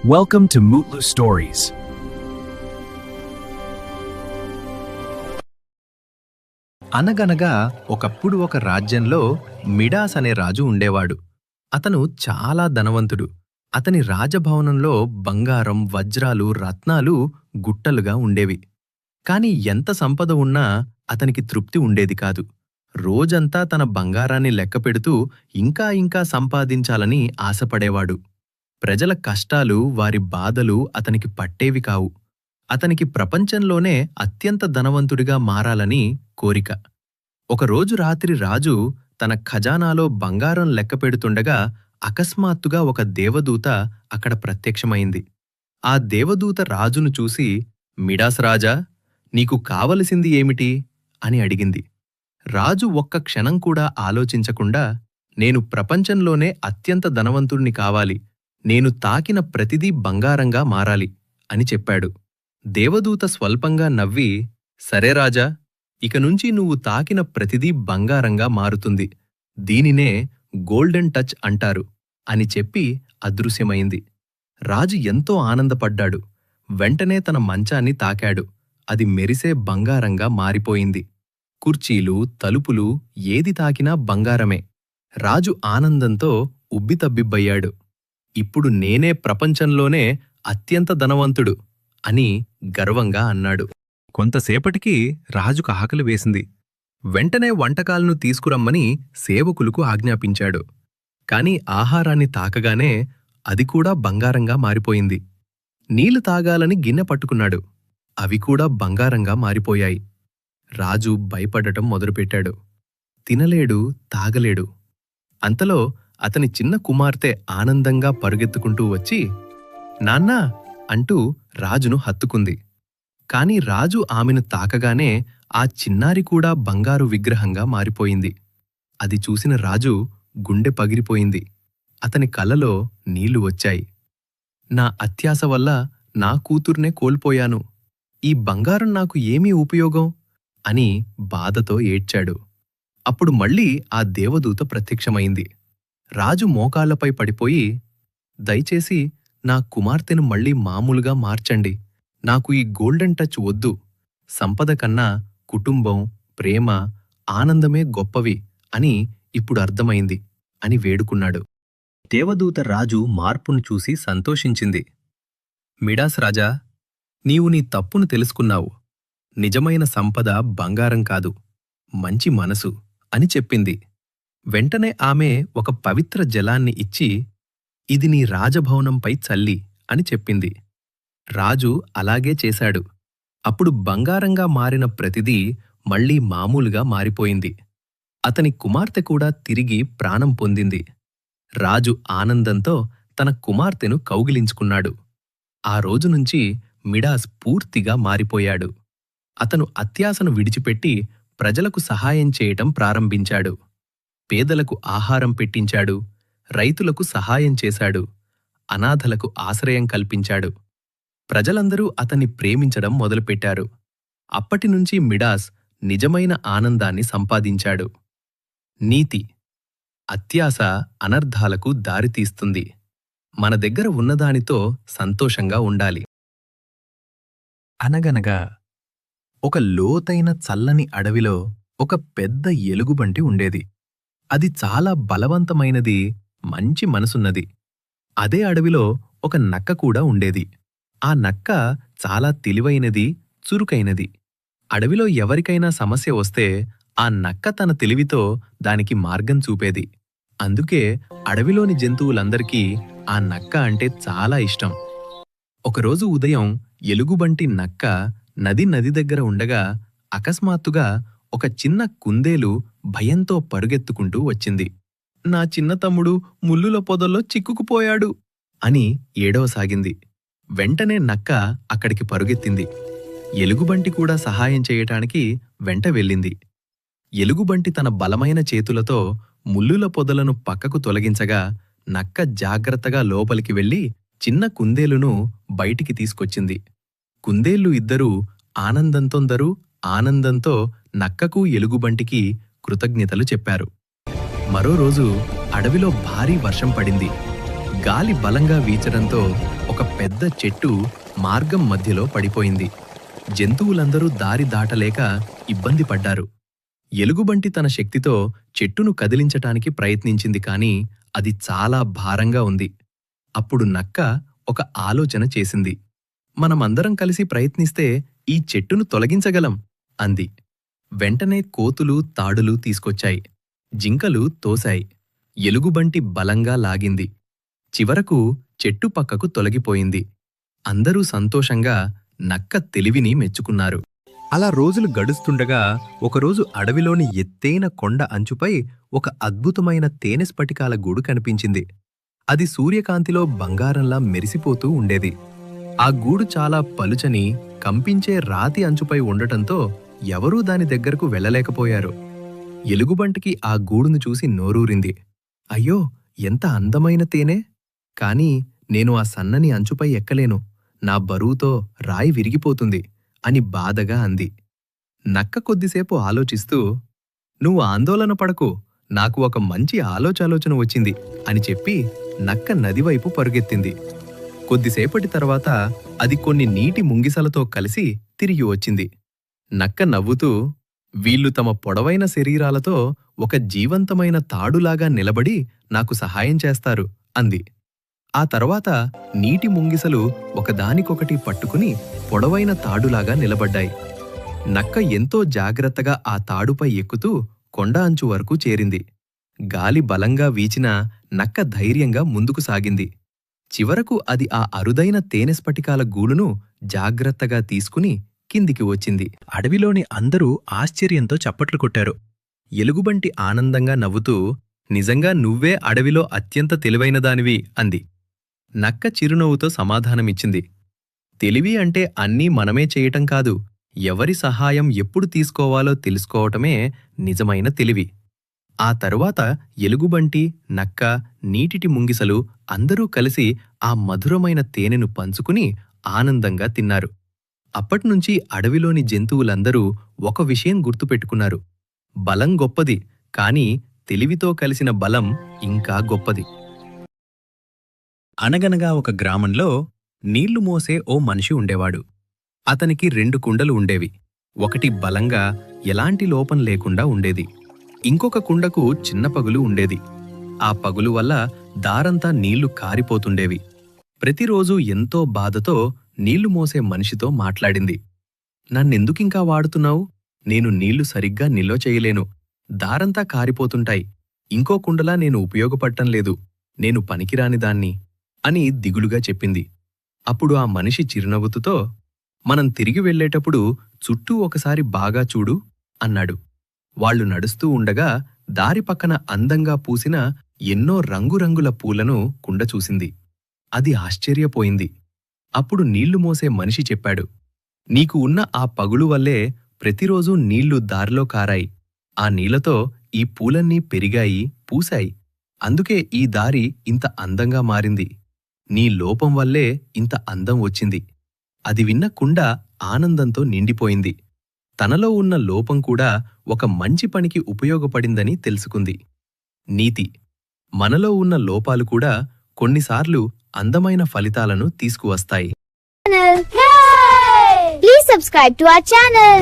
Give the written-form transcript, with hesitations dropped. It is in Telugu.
Welcome to Mutlu Stories. అనగనగా ఒకప్పుడు ఒక రాజ్యంలో మిడాస్ అనే రాజు ఉండేవాడు. అతను చాలా ధనవంతుడు. అతని రాజభవనంలో బంగారం, వజ్రాలు, రత్నాలు గుట్టలుగా ఉండేవి. కాని ఎంత సంపద ఉన్నా అతనికి తృప్తి ఉండేది కాదు. రోజంతా తన బంగారాన్ని లెక్కపెడుతూ ఇంకా ఇంకా సంపాదించాలని ఆశపడేవాడు. ప్రజల కష్టాలు, వారి బాధలు అతనికి పట్టేవి కావు. అతనికి ప్రపంచంలోనే అత్యంత ధనవంతుడిగా మారాలని కోరిక. ఒకరోజు రాత్రి రాజు తన ఖజానాలో బంగారం లెక్కపెడుతుండగా అకస్మాత్తుగా ఒక దేవదూత అక్కడ ప్రత్యక్షమైంది. ఆ దేవదూత రాజును చూసి, మిడాస్ రాజా, నీకు కావలసింది ఏమిటి అని అడిగింది. రాజు ఒక్క క్షణం కూడా ఆలోచించకుండా, నేను ప్రపంచంలోనే అత్యంత ధనవంతుణ్ణి కావాలి, నేను తాకిన ప్రతిదీ బంగారంగా మారాలి అని చెప్పాడు. దేవదూత స్వల్పంగా నవ్వి, సరే రాజా, ఇకనుంచి నువ్వు తాకిన ప్రతిదీ బంగారంగా మారుతుంది. దీనినే గోల్డెన్ టచ్ అంటారు అని చెప్పి అదృశ్యమైంది. రాజు ఎంతో ఆనందపడ్డాడు. వెంటనే తన మంచాన్ని తాకాడు. అది మెరిసే బంగారంగా మారిపోయింది. కుర్చీలు, తలుపులు ఏది తాకినా బంగారమే. రాజు ఆనందంతో ఉబ్బితబ్బిబ్బయ్యాడు. ఇప్పుడు నేనే ప్రపంచంలోనే అత్యంత ధనవంతుడు అని గర్వంగా అన్నాడు. కొంతసేపటికి రాజుకు ఆకలి వేసింది. వెంటనే వంటకాలను తీసుకురమ్మని సేవకులకు ఆజ్ఞాపించాడు. కాని ఆహారాన్ని తాకగానే అది కూడా బంగారంగా మారిపోయింది. నీళ్లు తాగాలని గిన్నె పట్టుకున్నాడు. అవి కూడా బంగారంగా మారిపోయాయి. రాజు భయపడటం మొదలుపెట్టాడు. తినలేడు, తాగలేడు. అంతలో అతని చిన్న కుమార్తె ఆనందంగా పరుగెత్తుకుంటూ వచ్చి, నాన్నా అంటూ రాజును హత్తుకుంది. కాని రాజు ఆమెను తాకగానే ఆ చిన్నారి కూడా బంగారు విగ్రహంగా మారిపోయింది. అది చూసిన రాజు గుండె పగిలిపోయింది. అతని కళ్ళలో నీళ్లు వచ్చాయి. నా అత్యాశ వల్ల నా కూతుర్నే కోల్పోయాను. ఈ బంగారం నాకు ఏమీ ఉపయోగం అని బాధతో ఏడ్చాడు. అప్పుడు మళ్ళీ ఆ దేవదూత ప్రత్యక్షమైంది. రాజు మోకాళ్లపై పడిపోయి, దయచేసి నా కుమార్తెను మళ్లీ మామూలుగా మార్చండి. నాకు ఈ గోల్డెన్ టచ్ వద్దు. సంపద కన్నా కుటుంబం, ప్రేమ, ఆనందమే గొప్పవి అని ఇప్పుడు అర్థమైంది అని వేడుకున్నాడు. దేవదూత రాజు మార్పును చూసి సంతోషించింది. మిడాస్ రాజా, నీవు నీ తప్పును తెలుసుకున్నావు. నిజమైన సంపద బంగారం కాదు, మంచి మనసు అని చెప్పింది. వెంటనే ఆమె ఒక పవిత్ర జలాన్ని ఇచ్చి, ఇది నీ రాజభవనంపై చల్లి అని చెప్పింది. రాజు అలాగే చేశాడు. అప్పుడు బంగారంగా మారిన ప్రతిదీ మళ్లీ మామూలుగా మారిపోయింది. అతని కుమార్తె కూడా తిరిగి ప్రాణం పొందింది. రాజు ఆనందంతో తన కుమార్తెను కౌగిలించుకున్నాడు. ఆ రోజునుంచి మిడాస్ పూర్తిగా మారిపోయాడు. అతను అత్యాశను విడిచిపెట్టి ప్రజలకు సహాయం చేయటం ప్రారంభించాడు. పేదలకు ఆహారం పెట్టించాడు, రైతులకు సహాయం చేశాడు, అనాథలకు ఆశ్రయం కల్పించాడు. ప్రజలందరూ అతన్ని ప్రేమించడం మొదలుపెట్టారు. అప్పటినుంచి మిడాస్ నిజమైన ఆనందాన్ని సంపాదించాడు. నీతి: అత్యాశ అనర్థాలకు దారితీస్తుంది. మన దగ్గర ఉన్నదానితో సంతోషంగా ఉండాలి. అనగనగా ఒక లోతైన చల్లని అడవిలో ఒక పెద్ద ఎలుగుబంటి ఉండేది. అది చాలా బలవంతమైనది, మంచి మనసున్నది. అదే అడవిలో ఒక నక్క కూడా ఉండేది. ఆ నక్క చాలా తెలివైనది, చురుకైనది. అడవిలో ఎవరికైనా సమస్య వస్తే ఆ నక్క తన తెలివితో దానికి మార్గం చూపేది. అందుకే అడవిలోని జంతువులందరికీ ఆ నక్క అంటే చాలా ఇష్టం. ఒకరోజు ఉదయం ఎలుగుబంటి నక్క నది దగ్గర ఉండగా అకస్మాత్తుగా ఒక చిన్న కుందేలు భయంతో పరుగెత్తుకుంటూ వచ్చింది. నా చిన్న తమ్ముడు ముల్లుల పొదల్లో చిక్కుకుపోయాడు అని ఏడవసాగింది. వెంటనే నక్క అక్కడికి పరుగెత్తింది. ఎలుగుబంటి కూడా సహాయం చేయటానికి వెంట వెళ్ళింది. ఎలుగుబంటి తన బలమైన చేతులతో ముల్లుల పొదలను పక్కకు తొలగించగా నక్క జాగ్రత్తగా లోపలికి వెళ్లి చిన్న కుందేలును బయటికి తీసుకొచ్చింది. కుందేళ్లు ఇద్దరూ ఆనందంతో నక్కకు, ఎలుగుబంటికి కృతజ్ఞతలు చెప్పారు. మరో రోజు అడవిలో భారీ వర్షం పడింది. గాలి బలంగా వీచడంతో ఒక పెద్ద చెట్టు మార్గం మధ్యలో పడిపోయింది. జంతువులందరూ దారి దాటలేక ఇబ్బంది పడ్డారు. ఎలుగుబంటి తన శక్తితో చెట్టును కదిలించటానికి ప్రయత్నించింది, కాని అది చాలా భారంగా ఉంది. అప్పుడు నక్క ఒక ఆలోచన చేసింది. మనమందరం కలిసి ప్రయత్నిస్తే ఈ చెట్టును తొలగించగలం అంది. వెంటనే కోతులు తాడులు తీసుకొచ్చాయి. జింకలు తోశాయి. ఎలుగుబంటి బలంగా లాగింది. చివరకు చెట్టు పక్కకు తొలగిపోయింది. అందరూ సంతోషంగా నక్క తెలివిని మెచ్చుకున్నారు. అలా రోజులు గడుస్తుండగా ఒకరోజు అడవిలోని ఎత్తైన కొండ అంచుపై ఒక అద్భుతమైన తేనె స్ఫటికాల గూడు కనిపించింది. అది సూర్యకాంతిలో బంగారంలా మెరిసిపోతూ ఉండేది. ఆ గూడు చాలా పలుచని, కంపించే రాతి అంచుపై ఉండటంతో ఎవరూ దాని దగ్గరకు వెళ్ళలేకపోయారు. ఎలుగుబంటికి ఆ గూడును చూసి నోరూరింది. అయ్యో, ఎంత అందమైన తేనె! కాని నేను ఆ సన్నని అంచుపై ఎక్కలేను. నా బరువుతో రాయి విరిగిపోతుంది అని బాధగా అంది. నక్క కొద్దిసేపు ఆలోచిస్తూ, నువ్వు ఆందోళన పడకు, నాకు ఒక మంచి ఆలోచన వచ్చింది అని చెప్పి నక్క నదివైపు పరుగెత్తింది. కొద్దిసేపటి తర్వాత అది కొన్ని నీటి ముంగిసలతో కలిసి తిరిగి వచ్చింది. నక్క నవ్వుతూ, వీళ్ళు తమ పొడవైన శరీరాలతో ఒక జీవంతమైన తాడులాగా నిలబడి నాకు సహాయం చేస్తారు అంది. ఆ తర్వాత నీటి ముంగిసలు ఒకదానికొకటి పట్టుకుని పొడవైన తాడులాగా నిలబడ్డాయి. నక్క ఎంతో జాగ్రత్తగా ఆ తాడుపై ఎక్కుతూ కొండ అంచు వరకు చేరింది. గాలి బలంగా వీచినా నక్క ధైర్యంగా ముందుకు సాగింది. చివరకు అది ఆ అరుదైన తేనె స్ఫటికాల గూడును జాగ్రత్తగా తీసుకుని కిందికి వచ్చింది. అడవిలోని అందరూ ఆశ్చర్యంతో చప్పట్లు కొట్టారు. ఎలుగుబంటి ఆనందంగా నవ్వుతూ, నిజంగా నువ్వే అడవిలో అత్యంత తెలివైనదానివి అంది. నక్క చిరునవ్వుతో సమాధానమిచ్చింది. తెలివి అంటే అన్నీ మనమే చేయటం కాదు, ఎవరి సహాయం ఎప్పుడు తీసుకోవాలో తెలుసుకోవటమే నిజమైన తెలివి. ఆ తరువాత ఎలుగుబంటి, నక్క, నీటిటి ముంగిసలు అందరూ కలిసి ఆ మధురమైన తేనెను పంచుకుని ఆనందంగా తిన్నారు. అప్పట్నుంచి అడవిలోని జంతువులందరూ ఒక విషయం గుర్తుపెట్టుకున్నారు. బలం గొప్పది, కాని తెలివితో కలిసిన బలం ఇంకా గొప్పది. అనగనగా ఒక గ్రామంలో నీళ్లు మోసే ఓ మనిషి ఉండేవాడు. అతనికి 2 కుండలు ఉండేవి. ఒకటి బలంగా ఎలాంటి లోపం లేకుండా ఉండేది. ఇంకొక కుండకు చిన్న పగులు ఉండేది. ఆ పగులు వల్ల దారంతా నీళ్లు కారిపోతుండేవి. ప్రతిరోజూ ఎంతో బాధతో నీళ్లు మోసే మనిషితో మాట్లాడింది. నన్నెందుకింకా వాడుతున్నావు? నేను నీళ్లు సరిగ్గా నిల్వ చేయలేను. దారంతా కారిపోతుంటాయి. ఇంకో కుండలా నేను ఉపయోగపడటం లేదు. నేను పనికిరానిదాన్ని అని దిగులుగా చెప్పింది. అప్పుడు ఆ మనిషి చిరునవ్వుతో, మనం తిరిగి వెళ్లేటప్పుడు చుట్టూ ఒకసారి బాగా చూడు అన్నాడు. వాళ్లు నడుస్తూ ఉండగా దారి పక్కన అందంగా పూసిన ఎన్నో రంగురంగుల పూలను కుండ చూసింది. అది ఆశ్చర్యపోయింది. అప్పుడు నీళ్లు మోసే మనిషి చెప్పాడు, నీకు ఉన్న ఆ పగులు వల్లే ప్రతిరోజూ నీళ్లు దారిలో కారాయి. ఆ నీళ్లతో ఈ పూలన్నీ పెరిగాయి, పూశాయి. అందుకే ఈ దారి ఇంత అందంగా మారింది. నీ లోపం వల్లే ఇంత అందం వచ్చింది. అది విన్న కుండ ఆనందంతో నిండిపోయింది. తనలో ఉన్న లోపం కూడా ఒక మంచి పనికి ఉపయోగపడిందని తెలుసుకుంది. నీతి: మనలో ఉన్న లోపాలు కూడా కొన్నిసార్లు అందమైన ఫలితాలను తీసుకువస్తాయి. Please subscribe to our channel.